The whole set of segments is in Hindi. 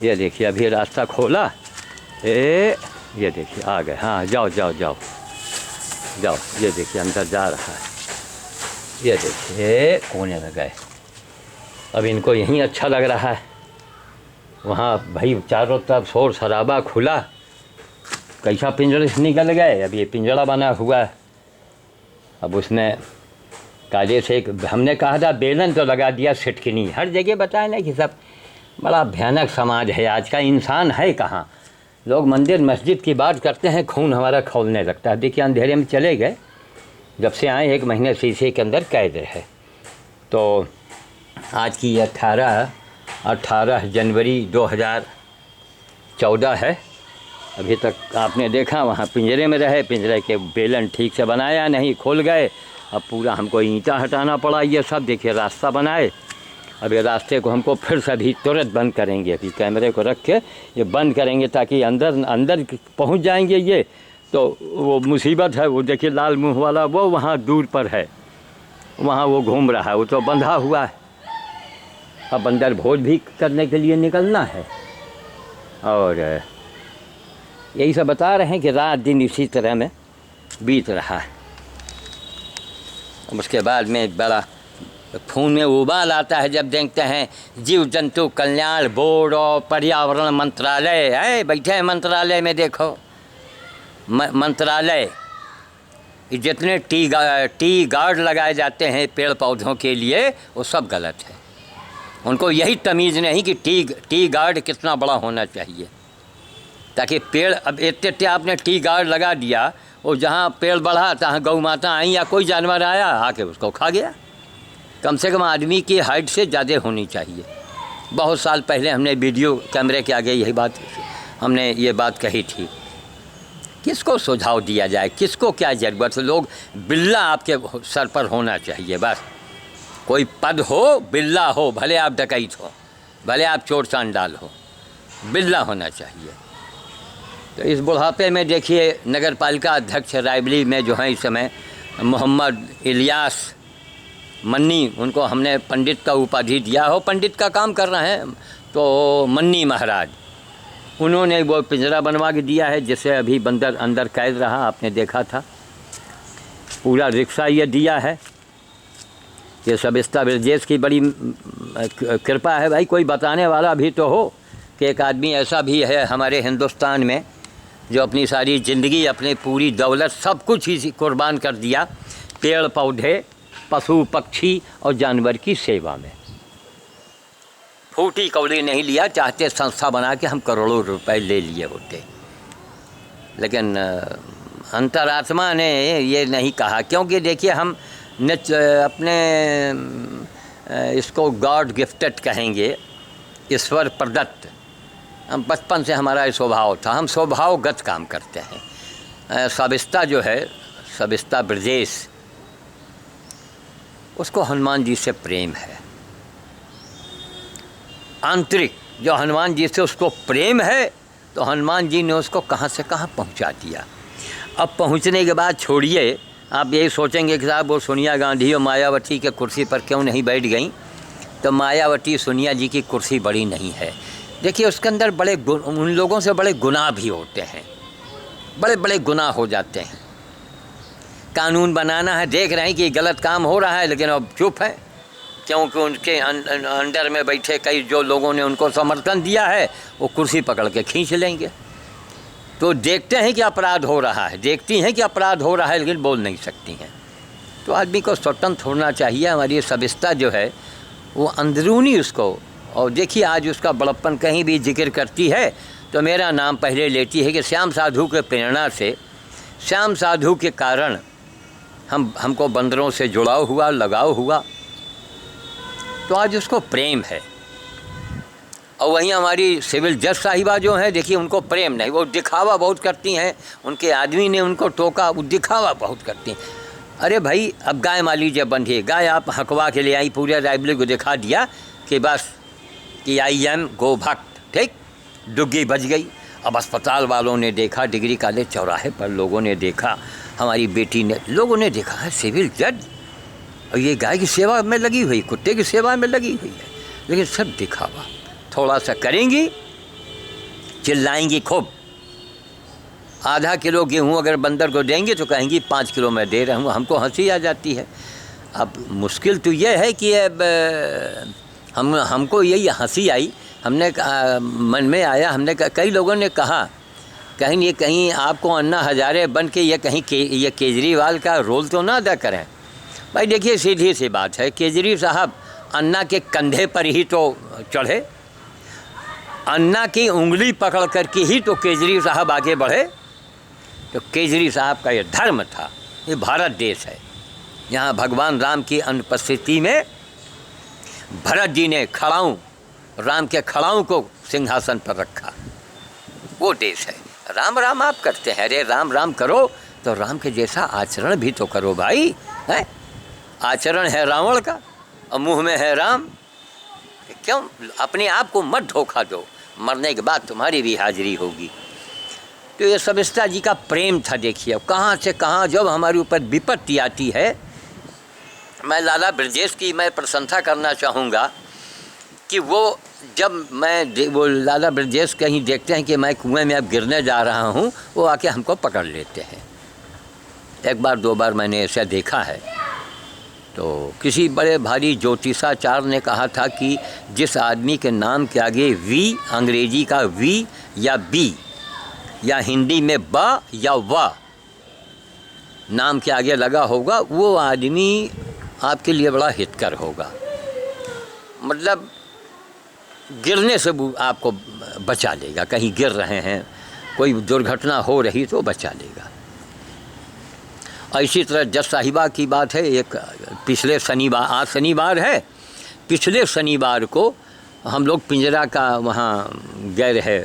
ये देखिए अभी रास्ता खोला। ये देखिए आ गए। हाँ जाओ जाओ जाओ जाओ। ये देखिए अंदर जा रहा है। ये देखिए कोने में गए। अब इनको यहीं अच्छा लग रहा है। वहाँ भाई चारों तरफ शोर शराबा खुला, कैसा पिंजरे से निकल गए। अब ये पिंजरा बना हुआ है। अब उसने कायदे से हमने कहा था बेलन तो लगा दिया, सिटकिनी हर जगह बताया ना कि सब। बड़ा भयानक समाज है आज का। इंसान है कहाँ। लोग मंदिर मस्जिद की बात करते हैं, खून हमारा खौलने लगता है। देखिए अंधेरे में चले गए, जब से आए 1 महीने शीशे के अंदर कैद है। तो आज की 18 जनवरी 2014 है। अभी तक आपने देखा वहाँ पिंजरे में रहे, पिंजरे के बेलन ठीक से बनाया नहीं, खुल गए। अब पूरा हमको ईंटा हटाना पड़ा। ये सब देखिए रास्ता बनाए। अब ये रास्ते को हमको फिर से अभी तुरंत बंद करेंगे। अभी कैमरे को रख के ये बंद करेंगे ताकि अंदर पहुँच जाएंगे ये तो वो मुसीबत है। वो देखिए लाल मुँह वाला वो वहाँ दूर पर है, वहाँ वो घूम रहा है, वो तो बंधा हुआ है। अब अंदर भोज भी करने के लिए निकलना है। और यही सब बता रहे हैं कि रात दिन इसी तरह में बीत रहा है। उसके बाद में बड़ा खून में उबाल आता है जब देखते हैं जीव जंतु कल्याण बोर्ड और पर्यावरण मंत्रालय है बैठे हैं मंत्रालय में। देखो मंत्रालय जितने टी गार्ड लगाए जाते हैं पेड़ पौधों के लिए वो सब गलत है। उनको यही तमीज़ नहीं कि टी गार्ड कितना बड़ा होना चाहिए, ताकि पेड़ अब इतने आपने टी गार्ड लगा दिया, वो जहाँ पेड़ बढ़ा तहाँ गौ माता आई या कोई जानवर आया आके उसको खा गया। कम से कम आदमी की हाइट से ज़्यादा होनी चाहिए। बहुत साल पहले हमने वीडियो कैमरे के आगे यही बात हमने ये बात कही थी। किसको सुझाव दिया जाए, किसको क्या ज़रूरत है। लोग बिल्ला आपके सर पर होना चाहिए बस। कोई पद हो, बिल्ला हो, भले आप डकैत हो, भले आप चोर चांडाल हो, बिल्ला होना चाहिए। तो इस बुढ़ापे में देखिए नगर पालिका अध्यक्ष रायबली में जो है इस समय मोहम्मद इलियास मन्नी, उनको हमने पंडित का उपाधि दिया हो, पंडित का काम कर रहे हैं। तो मन्नी महाराज उन्होंने वो पिंजरा बनवा के दिया है, जिससे अभी बंदर अंदर कैद रहा। आपने देखा था पूरा रिक्शा ये दिया है। ये सबिस्ता ब्रजेश की बड़ी कृपा है भाई। कोई बताने वाला भी तो हो कि एक आदमी ऐसा भी है हमारे हिंदुस्तान में जो अपनी सारी ज़िंदगी, अपनी पूरी दौलत सब कुछ ही कुर्बान कर दिया पेड़ पौधे, पशु पक्षी और जानवर की सेवा में। फूटी कौड़ी नहीं लिया। चाहते संस्था बना के हम करोड़ों रुपए ले लिए होते, लेकिन अंतरात्मा ने ये नहीं कहा। क्योंकि देखिए हम अपने इसको गॉड गिफ्टेड कहेंगे, ईश्वर प्रदत्त। हम बचपन से हमारा ये स्वभाव था, हम स्वभावगत काम करते हैं। सबिस्ता जो है, सबिस्ता ब्रजेश, उसको हनुमान जी से प्रेम है आंतरिक। जो हनुमान जी से उसको प्रेम है तो हनुमान जी ने उसको कहाँ से कहाँ पहुँचा दिया। अब पहुँचने के बाद छोड़िए, आप यही सोचेंगे कि साहब वो सोनिया गांधी और मायावती के कुर्सी पर क्यों नहीं बैठ गई। तो मायावती सोनिया जी की कुर्सी बड़ी नहीं है। देखिए उसके अंदर बड़े उन लोगों से बड़े गुनाह भी होते हैं, बड़े बड़े गुनाह हो जाते हैं। कानून बनाना है, देख रहे हैं कि गलत काम हो रहा है, लेकिन अब चुप है क्योंकि उनके अंडर में बैठे कई जो लोगों ने उनको समर्थन दिया है वो कुर्सी पकड़ के खींच लेंगे। तो देखते हैं कि अपराध हो रहा है, देखती हैं कि अपराध हो रहा है, लेकिन बोल नहीं सकती हैं। तो आदमी को स्वतंत्र होना चाहिए। हमारी सबिस्ता जो है वो अंदरूनी उसको, और देखिए आज उसका बड़प्पन कहीं भी जिक्र करती है तो मेरा नाम पहले लेती है कि श्याम साधु के प्रेरणा से, श्याम साधु के कारण हमको बंदरों से जुड़ाव हुआ, लगाव हुआ। तो आज उसको प्रेम है। और वहीं हमारी सिविल जज साहिबा जो हैं, देखिए उनको प्रेम नहीं, वो दिखावा बहुत करती हैं। उनके आदमी ने उनको टोका, वो दिखावा बहुत करती हैं। अरे भाई अब गाय मान लीजिए बंधी है, गाय आप हकवा के ले आई, पूरे रायबली को दिखा दिया कि बस कि आई एम गो भक्त, ठीक, डुग्गी बच गई। अब अस्पताल वालों ने देखा, डिग्री कॉलेज चौराहे पर लोगों ने देखा, हमारी बेटी ने, लोगों ने देखा है सिविल जज और ये गाय की सेवा में लगी हुई, कुत्ते की सेवा में लगी हुई है। लेकिन सब दिखावा, थोड़ा सा करेंगी चिल्लाएंगी खूब। आधा किलो गेहूँ अगर बंदर को देंगे तो कहेंगी 5 किलो मैं दे रहा हूँ। हमको हंसी आ जाती है। अब मुश्किल तो ये है कि अब हमको यही हंसी आई। हमने मन में आया, हमने कई लोगों ने कहा कहीं आपको अन्ना हजारे बन के ये ये केजरीवाल का रोल तो ना अदा करें। भाई देखिए, सीधी सी बात है, केजरी साहब अन्ना के कंधे पर ही तो चढ़े, अन्ना की उंगली पकड़ कर के ही तो केजरी साहब आगे बढ़े। तो केजरी साहब का ये धर्म था। ये भारत देश है, यहाँ भगवान राम की अनुपस्थिति में भरत जी ने राम के खड़ाऊं को सिंहासन पर रखा। वो देश है। राम राम आप करते हैं, अरे राम राम करो तो राम के जैसा आचरण भी तो करो भाई, है? आचरण है रावण का और मुंह में है राम। क्यों अपने आप को मत धोखा दो, मरने के बाद तुम्हारी भी हाजिरी होगी। तो ये सबिस्ता जी का प्रेम था। देखिए अब कहाँ से कहाँ जब हमारे ऊपर विपत्ति आती है। मैं लाला ब्रजेश की मैं प्रशंसा करना चाहूँगा कि वो वो लाला ब्रजेश कहीं देखते हैं कि मैं कुएं में अब गिरने जा रहा हूँ, वो आके हमको पकड़ लेते हैं। एक बार 2 बार मैंने ऐसा देखा है। तो किसी बड़े भारी ज्योतिषाचार्य ने कहा था कि जिस आदमी के नाम के आगे वी, अंग्रेजी का वी या बी या हिंदी में ब या व नाम के आगे लगा होगा, वो आदमी आपके लिए बड़ा हितकर होगा। मतलब गिरने से आपको बचा लेगा। कहीं गिर रहे हैं, कोई दुर्घटना हो रही तो बचा लेगा। इसी तरह जज साहिबा की बात है। एक पिछले शनिवार, आज शनिवार है, पिछले शनिवार को हम लोग पिंजरा का वहाँ गए रहे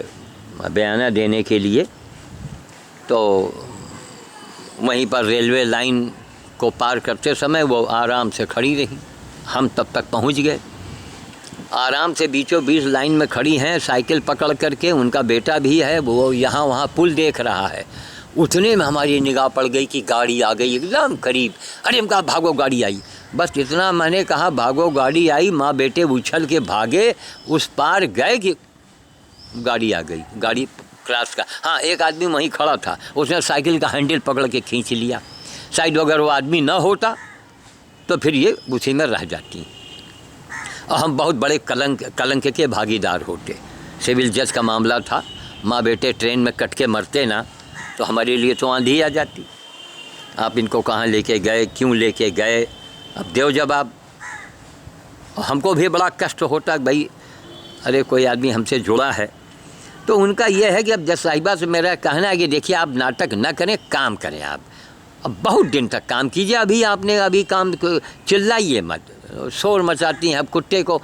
बयाना देने के लिए। तो वहीं पर रेलवे लाइन को पार करते समय वो आराम से खड़ी रही। हम तब तक पहुँच गए। आराम से बीचों बीच लाइन में खड़ी हैं, साइकिल पकड़ करके। उनका बेटा भी है, वो यहाँ वहाँ पुल देख रहा है। उतने में हमारी निगाह पड़ गई कि गाड़ी आ गई एकदम करीब। अरे हम कहा भागो गाड़ी आई। बस इतना मैंने कहा भागो गाड़ी आई, माँ बेटे उछल के भागे, उस पार गए कि गाड़ी आ गई। गाड़ी क्रॉस का, हाँ एक आदमी वहीं खड़ा था, उसने साइकिल का हैंडल पकड़ के खींच लिया। शायद अगर वो आदमी न होता तो फिर ये उसी में रह जाती और हम बहुत बड़े कलंक के भागीदार होते। सिविल जज का मामला था। माँ बेटे ट्रेन में कट के मरते ना तो हमारे लिए तो आंधी आ जाती। आप इनको कहाँ लेके गए, क्यों लेके गए, अब दो जवाब। हमको भी बड़ा कष्ट होता भाई, अरे कोई आदमी हमसे जुड़ा है। तो उनका यह है कि अब जज साहिबा से मेरा कहना है कि देखिए आप नाटक न करें, काम करें। आप अब बहुत दिन तक काम कीजिए। अभी काम चिल्लाइए मत, शोर मचाती हैं। अब कुत्ते को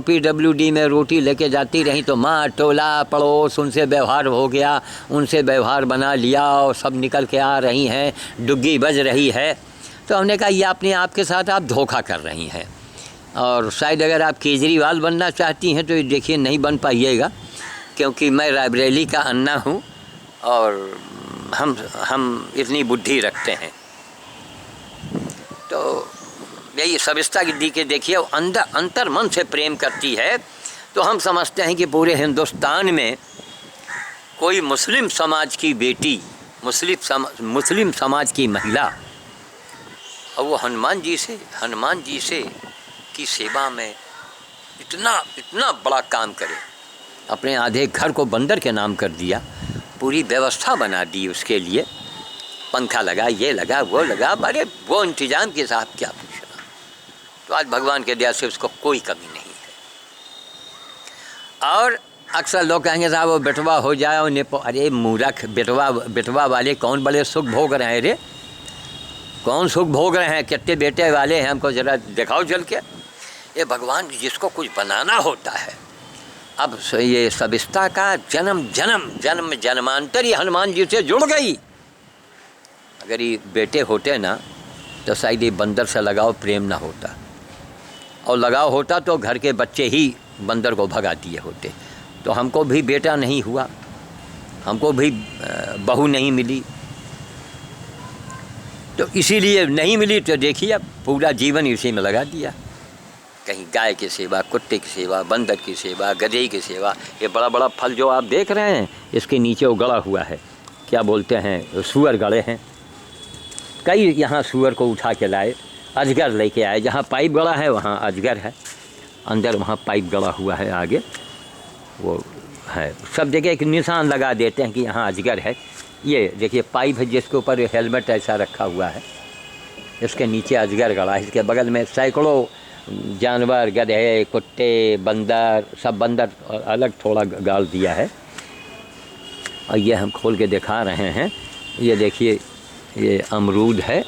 PWD में रोटी लेके जाती रही तो माँ टोला पड़ोस उनसे व्यवहार हो गया, उनसे व्यवहार बना लिया और सब निकल के आ रही हैं, डुग्गी बज रही है। तो हमने कहा ये अपने आप के साथ आप धोखा कर रही हैं। और शायद अगर आप केजरीवाल बनना चाहती हैं तो ये देखिए नहीं बन पाइएगा, क्योंकि मैं रायबरेली का अन्ना हूँ और हम इतनी बुद्धि रखते हैं। तो यही सबिस्ता दी के देखिए अंतर मन से प्रेम करती है। तो हम समझते हैं कि पूरे हिंदुस्तान में कोई मुस्लिम समाज की बेटी, मुस्लिम समाज की महिला, और वो हनुमान जी से की सेवा में इतना बड़ा काम करे। अपने आधे घर को बंदर के नाम कर दिया, पूरी व्यवस्था बना दी उसके लिए, पंखा लगा, ये लगा, वो लगा। अरे वो इंतजाम के साथ क्या पूछना। तो आज भगवान के दया से उसको कोई कमी नहीं है। और अक्सर लोग कहेंगे साहब वो बेटवा हो जाए और अरे मूर्ख, बेटवा वाले कौन बड़े सुख भोग रहे हैं रे, कौन सुख भोग रहे हैं, कितने बेटे वाले हैं, हमको ज़रा दिखाओ चल के। ये भगवान जिसको कुछ बनाना होता है। अब ये सबिस्ता का जन्मांतर ही हनुमान जी से जुड़ गई। अगर ये बेटे होते ना तो शायद ये बंदर से लगाव प्रेम ना होता, और लगाव होता तो घर के बच्चे ही बंदर को भगा दिए होते। तो हमको भी बेटा नहीं हुआ, हमको भी बहू नहीं मिली, तो इसीलिए नहीं मिली। तो देखिए अब पूरा जीवन इसी में लगा दिया। कहीं गाय की सेवा, कुत्ते की सेवा, बंदर की सेवा, गधे की सेवा। ये बड़ा बड़ा फल जो आप देख रहे हैं इसके नीचे वो गड़ा हुआ है, क्या बोलते हैं, सूअर गड़े हैं। कई यहाँ सूअर को उठा के लाए, अजगर लेके आए। जहाँ पाइप गड़ा है वहाँ अजगर है, अंदर वहाँ पाइप गड़ा हुआ है, आगे वो है। सब जगह एक निशान लगा देते हैं कि यहाँ अजगर है। ये देखिए पाइप है जिसके ऊपर हेलमेट ऐसा रखा हुआ है, इसके नीचे अजगर गड़ा है। इसके बगल में सैकड़ों जानवर, गधे, कुत्ते, बंदर, सब बंदर अलग थोड़ा गाल दिया है। और ये हम खोल के दिखा रहे हैं। ये देखिए ये अमरूद है,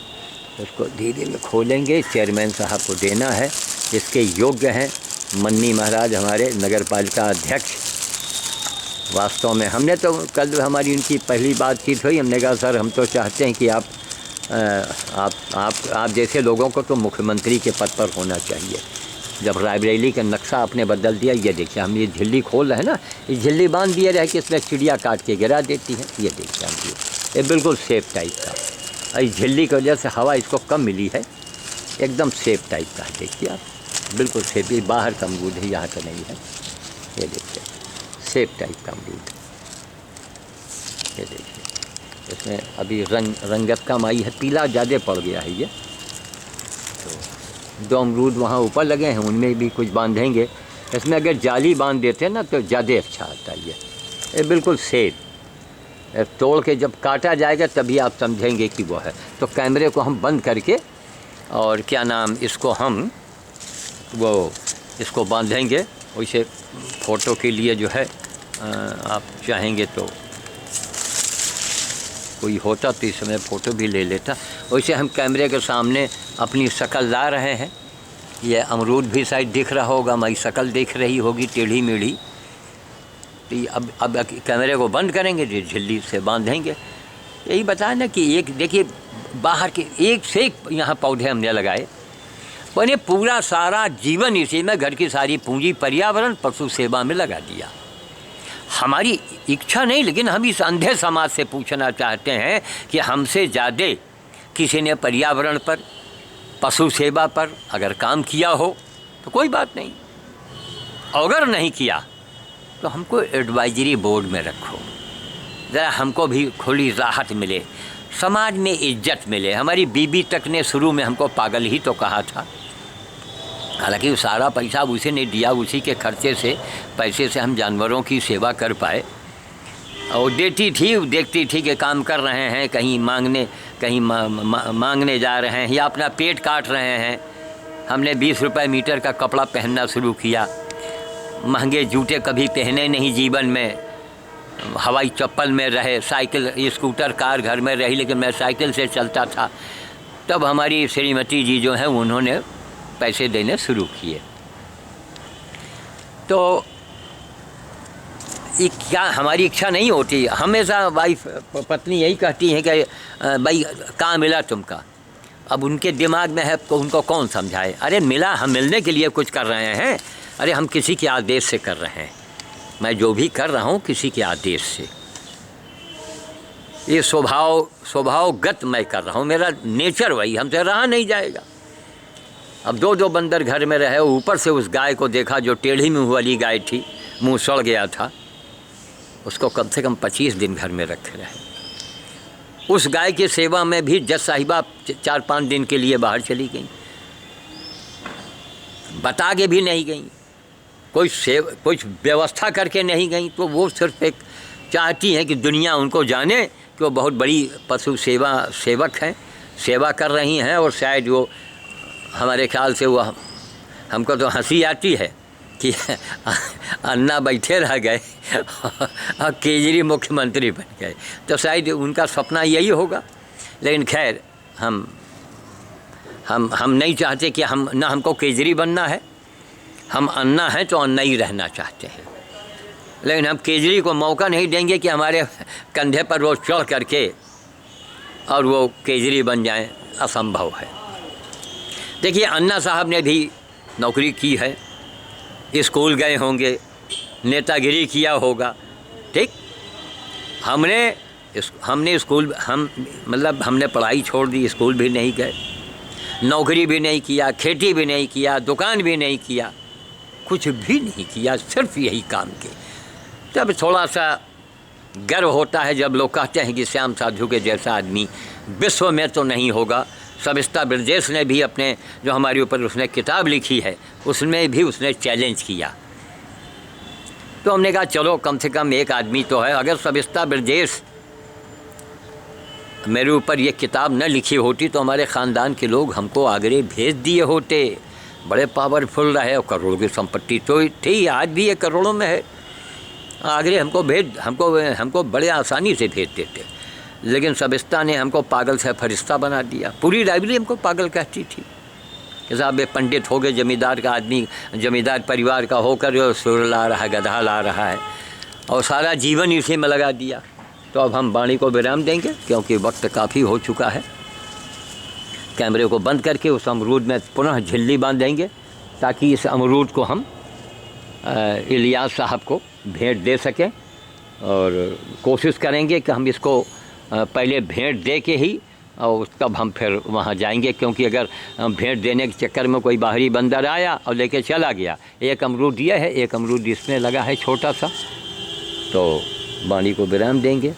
इसको धीरे में खोलेंगे, चेयरमैन साहब को देना है। इसके योग्य हैं मन्नी महाराज हमारे नगर पालिका अध्यक्ष। वास्तव में हमने तो कल हमारी उनकी पहली बातचीत हुई, हमने कहा सर हम तो चाहते हैं कि आप जैसे लोगों को तो मुख्यमंत्री के पद पर होना चाहिए। जब रायबरेली का नक्शा आपने बदल दिया, ये देखिए हम ये झिल्ली खोल रहे हैं ना, ये झिल्ली बांध दिए रहे कि इसमें चिड़िया काट के गिरा देती है। ये देखिए हम ये बिल्कुल सेफ टाइप का, इस झिल्ली की वजह से हवा इसको कम मिली है, एकदम सेफ टाइप का है। देखिए आप, बिल्कुल सेफ। ये बाहर का अमरूद है, यहाँ का नहीं है। ये देखिए सेफ टाइप का अमरूद, ये देखिए इसमें अभी रंगत कम आई है, पीला ज़्यादा पड़ गया है। ये तो 2 अमरूद वहाँ ऊपर लगे हैं, उनमें भी कुछ बांधेंगे। इसमें अगर जाली बांध देते हैं ना तो ज़्यादा अच्छा आता है। ये बिल्कुल सेफ, तोड़ के जब काटा जाएगा तभी आप समझेंगे कि वो है। तो कैमरे को हम बंद करके और क्या नाम इसको हम इसको बांधेंगे। वैसे फ़ोटो के लिए जो है आप चाहेंगे तो कोई होता तो इस समय फ़ोटो भी ले लेता। वैसे हम कैमरे के सामने अपनी शक्ल ला रहे हैं। ये अमरूद भी शायद दिख रहा होगा, हमारी शक्ल दिख रही होगी टेढ़ी मेढ़ी। तो अब कैमरे को बंद करेंगे, झिल्ली से बांधेंगे। यही बताया ना कि एक देखिए बाहर के एक से एक यहाँ पौधे हमने लगाए, मैंने पूरा सारा जीवन इसी में, घर की सारी पूंजी पर्यावरण पशु सेवा में लगा दिया। हमारी इच्छा नहीं, लेकिन हम इस अंधे समाज से पूछना चाहते हैं कि हमसे ज़्यादा किसी ने पर्यावरण पर, पशु सेवा पर अगर काम किया हो तो कोई बात नहीं, अगर नहीं किया तो हमको एडवाइजरी बोर्ड में रखो, ज़रा हमको भी खुली राहत मिले, समाज में इज्जत मिले। हमारी बीबी तक ने शुरू में हमको पागल ही तो कहा था, हालांकि सारा पैसा उसी ने दिया, उसी के खर्चे से, पैसे से हम जानवरों की सेवा कर पाए। और देती थी, देखती थी कि काम कर रहे हैं, कहीं मांगने जा रहे हैं या अपना पेट काट रहे हैं। हमने 20 रुपये मीटर का कपड़ा पहनना शुरू किया, महंगे जूते कभी पहने नहीं जीवन में, हवाई चप्पल में रहे, साइकिल स्कूटर कार घर में रही, लेकिन मैं साइकिल से चलता था। तब हमारी श्रीमती जी जो हैं उन्होंने पैसे देने शुरू किए। तो क्या हमारी इच्छा नहीं होती, हमेशा वाइफ पत्नी यही कहती है कि भाई कहाँ मिला तुमका। अब उनके दिमाग में है तो उनको कौन समझाए। अरे मिला, हम मिलने के लिए कुछ कर रहे हैं। अरे हम किसी के आदेश से कर रहे हैं, मैं जो भी कर रहा हूँ किसी के आदेश से। ये स्वभावगत मैं कर रहा हूँ, मेरा नेचर वही, हमसे रहा नहीं जाएगा। अब 2 बंदर घर में रहे, ऊपर से उस गाय को देखा जो टेढ़ी मुँह वाली गाय थी, मुँह सड़ गया था, उसको कम से कम 25 दिन घर में रखे रहे। उस गाय की सेवा में भी जज साहिबा 4-5 दिन के लिए बाहर चली गई, बता के भी नहीं गई, कुछ व्यवस्था करके नहीं गई। तो वो सिर्फ एक चाहती हैं कि दुनिया उनको जाने कि वो बहुत बड़ी पशु सेवक हैं, सेवा कर रही हैं। और शायद वो, हमारे ख्याल से वो, हमको तो हंसी आती है कि अन्ना बैठे रह गए और केजरी मुख्यमंत्री बन गए, तो शायद उनका सपना यही होगा। लेकिन खैर हम नहीं चाहते कि हमको केजरी बनना है, हम अन्ना हैं तो अन्ना ही रहना चाहते हैं। लेकिन हम केजरी को मौका नहीं देंगे कि हमारे कंधे पर वो चढ़ करके और वो केजरी बन जाएं, असंभव है। देखिए अन्ना साहब ने भी नौकरी की है, स्कूल गए होंगे, नेतागिरी किया होगा, ठीक। हमने स्कूल, हमने पढ़ाई छोड़ दी, स्कूल भी नहीं गए। नौकरी भी नहीं किया, खेती भी नहीं किया, दुकान भी नहीं किया, कुछ भी नहीं किया, सिर्फ यही काम किए। तब थोड़ा सा गर्व होता है जब लोग कहते हैं कि श्याम साधु के जैसा आदमी विश्व में तो नहीं होगा। सविता ब्रजेश ने भी अपने जो हमारे ऊपर उसने किताब लिखी है उसमें भी उसने चैलेंज किया। तो हमने कहा चलो कम से कम एक आदमी तो है। अगर सविता ब्रजेश मेरे ऊपर ये किताब न लिखी होती तो हमारे ख़ानदान के लोग हमको आगरे भेज दिए होते। बड़े पावरफुल रहे और करोड़ों की संपत्ति तो थी, आज भी ये करोड़ों में है। आगरे हमको बड़े आसानी से भेज देते, लेकिन सविता ने हमको पागल से फरिश्ता बना दिया। पूरी लाइब्रेरी हमको पागल कहती थी कि साहब ये पंडित हो गए, जमींदार का आदमी, जमींदार परिवार का होकर जो सुर ला रहा है, गधा ला रहा है, और सारा जीवन इसी में लगा दिया। तो अब हम वाणी को विराम देंगे क्योंकि वक्त काफ़ी हो चुका है। कैमरे को बंद करके उस अमरूद में पुनः झिल्ली बांध देंगे ताकि इस अमरूद को हम इलियास साहब को भेंट दे सकें, और कोशिश करेंगे कि हम इसको पहले भेंट दे के ही और तब हम फिर वहाँ जाएंगे, क्योंकि अगर हम भेंट देने के चक्कर में कोई बाहरी बंदर आया और लेके चला गया, एक अमरूद ये है, एक अमरूद इसमें लगा है छोटा सा, तो वाणी को विराम देंगे।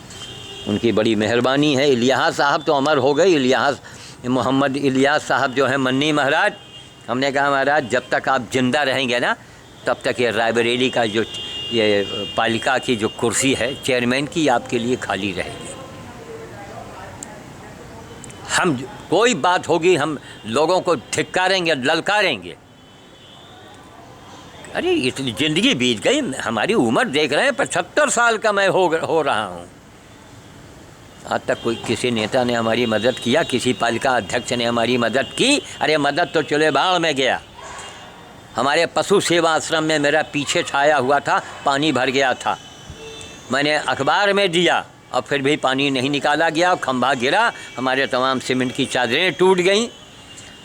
उनकी बड़ी मेहरबानी है। इलियास साहब तो अमर हो गए। इलियास मोहम्मद इलियास साहब जो है मन्नी महाराज, हमने कहा महाराज जब तक आप जिंदा रहेंगे ना तब तक ये रायबरेली का जो ये पालिका की जो कुर्सी है चेयरमैन की आपके लिए खाली रहेगी। हम कोई बात होगी हम लोगों को धिक्कारेंगे, ललकारेंगे। अरे इतनी ज़िंदगी बीत गई, हमारी उम्र देख रहे हैं 75 साल का मैं हो रहा हूँ। आज तक कोई किसी नेता ने हमारी मदद किया, किसी पालिका अध्यक्ष ने हमारी मदद की? अरे मदद तो चले बाढ़ में गया। हमारे पशु सेवा आश्रम में मेरा पीछे छाया हुआ था, पानी भर गया था, मैंने अखबार में दिया और फिर भी पानी नहीं निकाला गया, खंभा गिरा, हमारे तमाम सीमेंट की चादरें टूट गईं।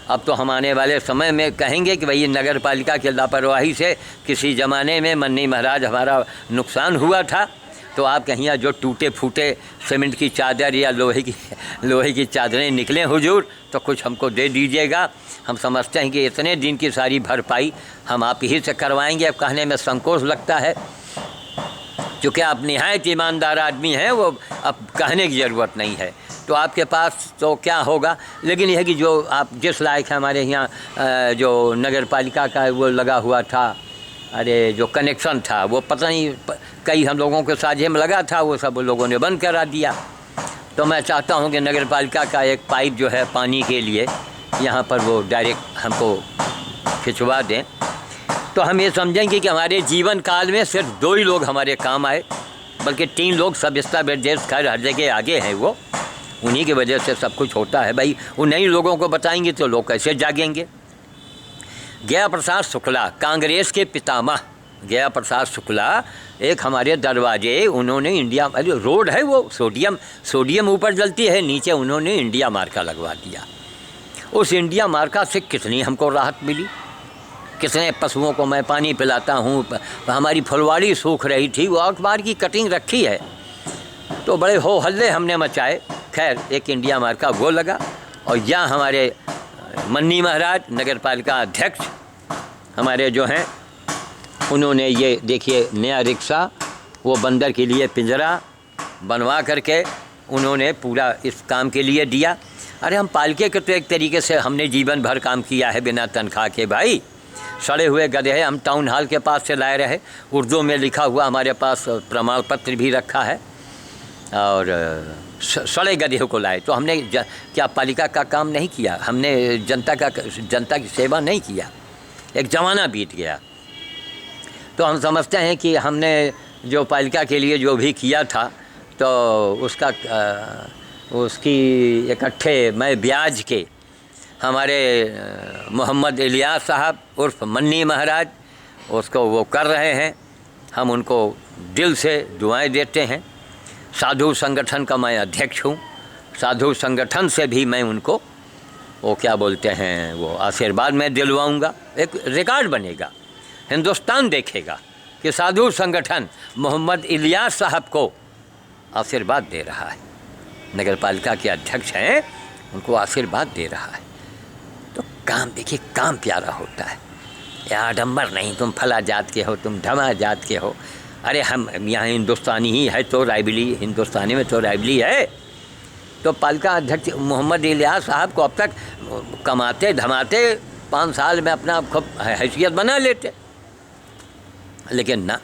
अब तो हम आने वाले समय में कहेंगे कि भाई नगर पालिका की लापरवाही से किसी ज़माने में मन्नी महाराज हमारा नुकसान हुआ था, तो आप कहीं जो टूटे फूटे सीमेंट की चादर या लोहे की चादरें निकलें हुजूर तो कुछ हमको दे दीजिएगा। हम समझते हैं कि इतने दिन की सारी भरपाई हम आप ही से करवाएंगे। अब कहने में संकोच लगता है, चूँकि आप निहायत ईमानदार आदमी हैं, वो अब कहने की ज़रूरत नहीं है। तो आपके पास तो क्या होगा, लेकिन यह कि जो आप जिस लायक है हमारे यहाँ जो नगर पालिका का वो लगा हुआ था, अरे जो कनेक्शन था वो पता नहीं कई हम लोगों के साझे में लगा था, वो सब लोगों ने बंद करा दिया। तो मैं चाहता हूँ कि नगर पालिका का एक पाइप जो है पानी के लिए यहाँ पर वो डायरेक्ट हमको खिंचवा दें, तो हम ये समझेंगे कि हमारे जीवन काल में सिर्फ 2 ही लोग हमारे काम आए, बल्कि 3 लोग सविता ब्रजेश खैर हर जगह आगे हैं, वो उन्हीं की वजह से सब कुछ होता है। भाई उन नई लोगों को बताएंगे तो लोग कैसे जागेंगे। गया प्रसाद शुक्ला, कांग्रेस के पितामह गया प्रसाद शुक्ला, एक हमारे दरवाजे उन्होंने इंडिया, अरे रोड है वो सोडियम ऊपर जलती है, नीचे उन्होंने इंडिया मार्का लगवा दिया। उस इंडिया मार्का से कितनी हमको राहत मिली, कितने पशुओं को मैं पानी पिलाता हूँ। हमारी फुलवाड़ी सूख रही थी, वो अखबार की कटिंग रखी है, तो बड़े हो हल्ले हमने मचाए। खैर एक इंडिया मार्का वो लगा, और यहाँ हमारे मन्नी महाराज नगर पालिका अध्यक्ष हमारे जो हैं, उन्होंने ये देखिए नया रिक्शा, वो बंदर के लिए पिंजरा बनवा करके उन्होंने पूरा इस काम के लिए दिया। अरे हम पालिके के तो एक तरीके से हमने जीवन भर काम किया है बिना तनख्वाह के। भाई सड़े हुए गधे हम टाउन हॉल के पास से लाए रहे, उर्दू में लिखा हुआ हमारे पास प्रमाण पत्र भी रखा है, और सड़े गधे को लाए। तो हमने क्या पालिका का काम नहीं किया, हमने जनता की सेवा नहीं किया। एक ज़माना बीत गया, तो हम समझते हैं कि हमने जो पालिका के लिए जो भी किया था तो उसकी इकट्ठे मैं ब्याज के हमारे मोहम्मद इलियास साहब उर्फ मन्नी महाराज उसको वो कर रहे हैं। हम उनको दिल से दुआएं देते हैं। साधु संगठन का मैं अध्यक्ष हूँ, साधु संगठन से भी मैं उनको वो क्या बोलते हैं वो आशीर्वाद मैं दिलवाऊँगा। एक रिकॉर्ड बनेगा, हिंदुस्तान देखेगा कि साधु संगठन मोहम्मद इलियास साहब को आशीर्वाद दे रहा है, नगर पालिका के अध्यक्ष हैं, उनको आशीर्वाद दे रहा है। काम देखिए, काम प्यारा होता है, ये आडम्बर नहीं तुम फला जात के हो, तुम ढमा जात के हो। अरे हम यहाँ हिंदुस्तानी ही है तो रायबली, हिंदुस्तानी में तो रायबली है। तो पालिका अध्यक्ष मोहम्मद इलियास साहब को अब तक कमाते धमाते 5 साल में अपना खूब हैसियत बना लेते, लेकिन ना,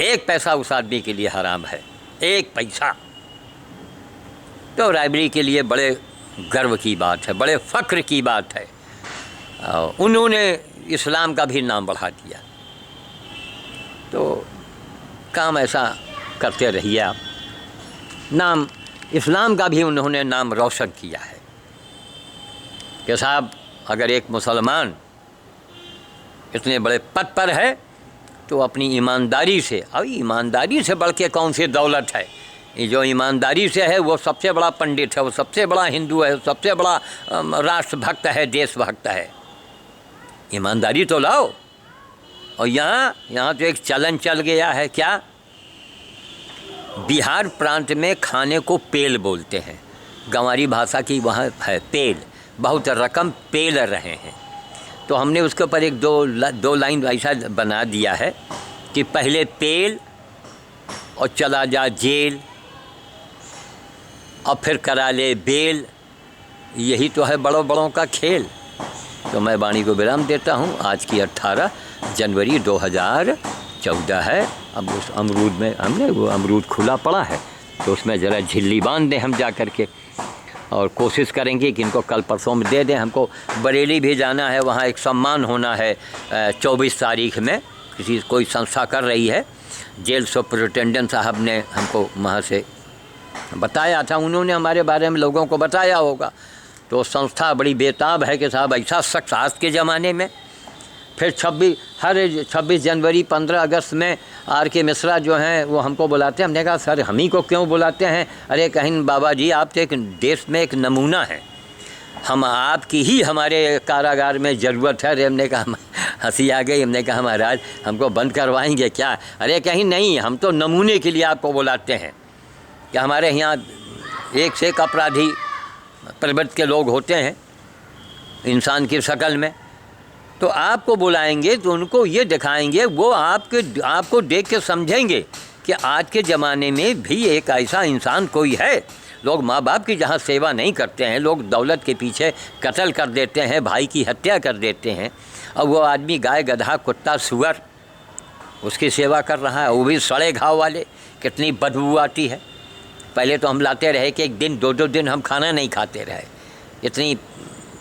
1 पैसा उस आदमी के लिए हराम है, 1 पैसा। तो रायबरी के लिए बड़े गर्व की बात है, बड़े फ़ख्र की बात है। उन्होंने इस्लाम का भी नाम बढ़ा दिया। तो काम ऐसा करते रहिए आप, नाम इस्लाम का भी उन्होंने नाम रोशन किया है कि साहब अगर एक मुसलमान इतने बड़े पद पर है तो अपनी ईमानदारी से, अब ईमानदारी से बढ़ के कौन सी दौलत है, ये जो ईमानदारी से है वो सबसे बड़ा पंडित है, वो सबसे बड़ा हिंदू है, सबसे बड़ा राष्ट्रभक्त है, देशभक्त है। ईमानदारी तो लाओ। और यहाँ तो एक चलन चल गया है, क्या, बिहार प्रांत में खाने को पेल बोलते हैं, गंवारी भाषा की वहाँ है पेल, बहुत रकम पेल रहे हैं। तो हमने उसके ऊपर एक दो लाइन ऐसा बना दिया है कि पहले पेल और चला जा जेल और फिर करा ले बेल, यही तो है बड़ों बड़ों का खेल। तो मैं वाणी को विराम देता हूँ। आज की 18 जनवरी 2014 है। अब उस अमरूद में हमने वो अमरूद खुला पड़ा है तो उसमें ज़रा झिल्ली बांध दें हम जा कर के, और कोशिश करेंगे कि इनको कल परसों में दे दें। हमको बरेली भी जाना है, वहाँ एक सम्मान होना है 24 तारीख में, कोई संस्था कर रही है। जेल सुपरिटेंडेंट साहब ने हमको वहाँ से बताया था, उन्होंने हमारे बारे में लोगों को बताया होगा। तो संस्था बड़ी बेताब है कि साहब ऐसा शख्स आज के ज़माने में। फिर 26 जनवरी 15 अगस्त में R.K. मिश्रा जो हैं वो हमको बुलाते हैं। हमने कहा सर हम ही को क्यों बुलाते हैं? अरे कहीं बाबा जी आप तो एक देश में एक नमूना है, हम आपकी ही हमारे कारागार में ज़रूरत है। अरे हमने कहा, हंसी आ गई, हमने कहा महाराज हमको बंद करवाएंगे क्या? अरे कहीं नहीं, हम तो नमूने के लिए आपको बुलाते हैं कि हमारे यहाँ एक से एक अपराधी प्रवृत्ति के लोग होते हैं इंसान की शक्ल में, तो आपको बुलाएंगे तो उनको ये दिखाएंगे, वो आपको देख के समझेंगे कि आज के ज़माने में भी एक ऐसा इंसान कोई है। लोग माँ बाप की जहाँ सेवा नहीं करते हैं, लोग दौलत के पीछे कत्ल कर देते हैं, भाई की हत्या कर देते हैं, और वो आदमी गाय गधा कुत्ता सुअर उसकी सेवा कर रहा है, वो भी सड़े घाव वाले। कितनी बदबू आती है। पहले तो हम लाते रहे कि 1 दिन 2 दिन हम खाना नहीं खाते रहे, इतनी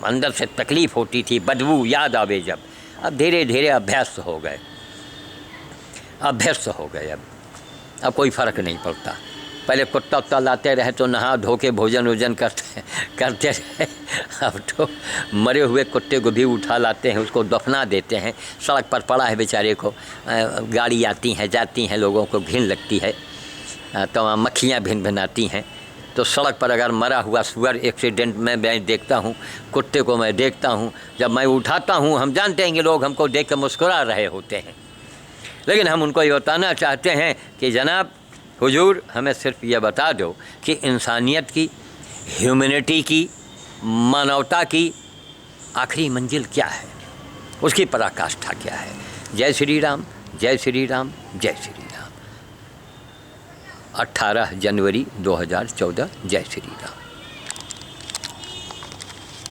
अंदर से तकलीफ़ होती थी, बदबू याद आवे जब। अब धीरे धीरे अभ्यस्त हो गए। अब कोई फ़र्क नहीं पड़ता। पहले कुत्ता उत्ता लाते रहे तो नहा धो के भोजन वोजन करते रहे। अब तो मरे हुए कुत्ते को भी उठा लाते हैं, उसको दफना देते हैं। सड़क पर पड़ा है बेचारे को, गाड़ी आती हैं जाती हैं, लोगों को घिन लगती है, तो मक्खियाँ भिन भिनाती हैं। तो सड़क पर अगर मरा हुआ सुअर एक्सीडेंट में मैं देखता हूँ, कुत्ते को मैं देखता हूँ, जब मैं उठाता हूँ, हम जानते हैं कि लोग हमको देख कर मुस्कुरा रहे होते हैं, लेकिन हम उनको ये बताना चाहते हैं कि जनाब हुजूर हमें सिर्फ ये बता दो कि इंसानियत की, ह्यूमैनिटी की, मानवता की आखिरी मंजिल क्या है, उसकी पराकाष्ठा क्या है। जय श्री राम, जय श्री राम, जय श्री राम। 18 जनवरी 2014। जय श्री राम।